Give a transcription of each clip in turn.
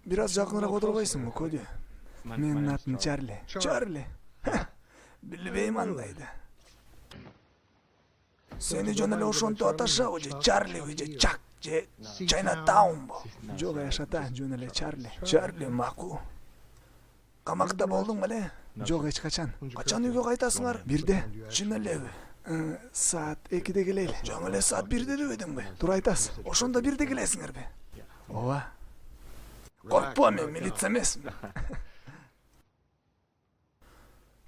бир аз жакыныраак отурбайсыңбы, Коди? Менин атым Чарли. Чарли. Билбейм андайды. Сени жөн эле ошентип аташабы, же Чарлиби, же Чак, же Чайнатаунбу? Жок, Ашата, жөн эле Чарли. Чарли макул. Камакта болдуң беле? Жок, эч качан. Качан үйгө кайтасыңар? Бирде. Чын элеби? Саат 2-де келели. Жаңы эле саат 1-де дебедиңби? Туура айтасың. Ошондо 1-де келесиңерби? Ооба. Коркпо, мен милиция эмесмин.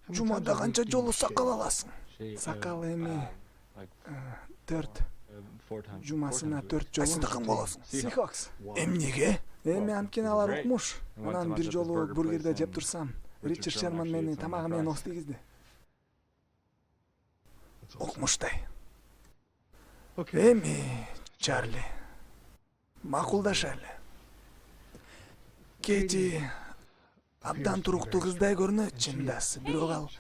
Жумада канча жолу сакал аласың? Сакал эми 4. Жумасына 4 жолу. Кайсында кам болосуң? Seahawks. Эмнеге? Эми анткени алар укмуш. Анан бир жолу бургерде жеп турсам, Ричард Шерман мени тамагы менен ос тийгизди. Укмуштай. Эми, Чарли. Макулдашайлы. Кети абдан туруктуу кыздай көрүнөт, чындасы. Бирок ал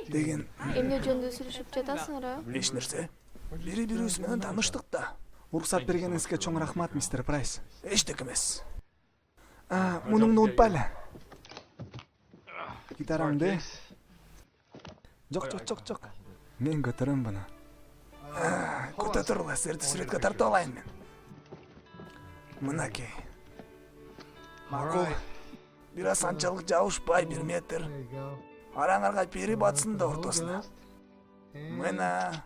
деген Эмне жөнүндө сүйлөшүп жатасыңар? эч нерсе. Бири-бирибиз менен тааныштык да. Уруксат бергениңизге чоң рахмат, мистер Прайс. Эчтеке эмес. Мунуңду унутпайлы. Гитараңды. Жок. Мен көтөрөм буну. Көтө тургула, силерди сүрөткө тартып алайын мен. Мынакей. Макул. Бир аз анчалык жабышпай 1 метр. Араңарга бери батсын да ортосуна. Мына